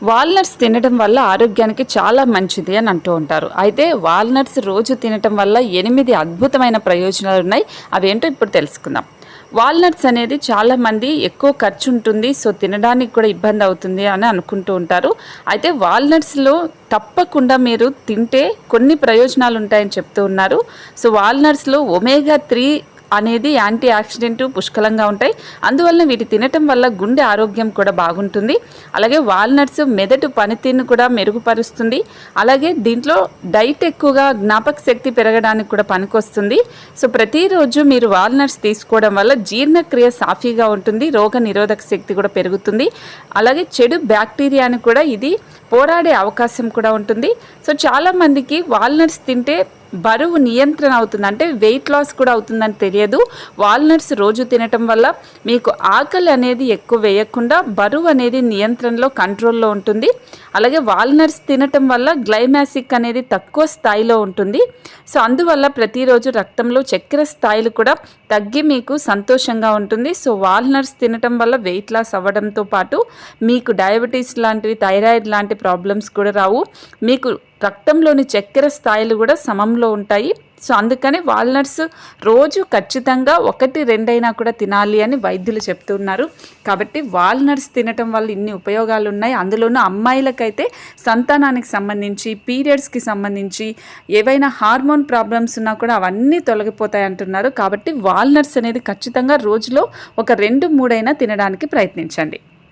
Walnuts తినడం వల్ల ఆరోగ్యానికి చాలా మంచిది అని అంటూ ఉంటారు. అయితే వాల్నట్స్ రోజు తినటం వల్ల 8 అద్భుతమైన ప్రయోజనాలు ఉన్నాయి. అవేంటో ఇప్పుడు తెలుసుకుందాం. వాల్నట్స్ అనేది చాలామంది ఎక్కువ ఖర్చు ఉంటుంది, సో తినడానికి కూడా ఇబ్బంది అవుతుంది అని అనుకుంటూ ఉంటారు. అయితే వాల్నట్స్లో తప్పకుండా మీరు తింటే కొన్ని ప్రయోజనాలు ఉంటాయని చెప్తూ ఉన్నారు. సో వాల్నట్స్లో ఒమేగా 3 అనేది యాంటీ ఆక్సిడెంట్ పుష్కలంగా ఉంటాయి. అందువల్ల వీటి తినటం వల్ల గుండె ఆరోగ్యం కూడా బాగుంటుంది. అలాగే వాల్నట్స్ మెదడు పనితీరును కూడా మెరుగుపరుస్తుంది. అలాగే దీంట్లో డైట్ ఎక్కువగా జ్ఞాపక శక్తి పెరగడానికి కూడా పనికొస్తుంది. సో ప్రతిరోజు మీరు వాల్నట్స్ తీసుకోవడం వల్ల జీర్ణక్రియ సాఫీగా ఉంటుంది, రోగ నిరోధక శక్తి కూడా పెరుగుతుంది. అలాగే చెడు బ్యాక్టీరియాని కూడా ఇది పోరాడే అవకాశం కూడా ఉంటుంది. సో చాలామందికి వాల్నట్స్ తింటే బరువు నియంత్రణ అవుతుంది, అంటే వెయిట్ లాస్ కూడా అవుతుందని తెలియదు. వాల్నట్స్ రోజు తినటం వల్ల మీకు ఆకలి అనేది ఎక్కువ వేయకుండా బరువు అనేది నియంత్రణలో కంట్రోల్లో ఉంటుంది. అలాగే వాల్నట్స్ తినటం వల్ల గ్లైమాసిక్ అనేది తక్కువ స్థాయిలో ఉంటుంది. సో అందువల్ల ప్రతిరోజు రక్తంలో చక్కెర స్థాయిలు కూడా తగ్గి మీకు సంతోషంగా ఉంటుంది. సో వాల్నట్స్ తినటం వల్ల వెయిట్ లాస్ అవ్వడంతో పాటు మీకు డయాబెటీస్ లాంటివి, థైరాయిడ్ లాంటి ప్రాబ్లమ్స్ కూడా రావు. మీకు రక్తంలోని చక్కెర స్థాయిలు కూడా సమంలో ఉంటాయి. సో అందుకని వాల్నట్స్ రోజు ఖచ్చితంగా 1-2 అయినా కూడా తినాలి అని వైద్యులు చెప్తున్నారు. కాబట్టి వాల్నట్స్ తినటం వల్ల ఇన్ని ఉపయోగాలు ఉన్నాయి. అందులోనూ అమ్మాయిలకైతే సంతానానికి సంబంధించి, పీరియడ్స్కి సంబంధించి ఏవైనా హార్మోన్ ప్రాబ్లమ్స్ ఉన్నా కూడా అవన్నీ తొలగిపోతాయి అంటున్నారు. కాబట్టి వాల్నట్స్ అనేది ఖచ్చితంగా రోజులో 2-3 అయినా తినడానికి ప్రయత్నించండి.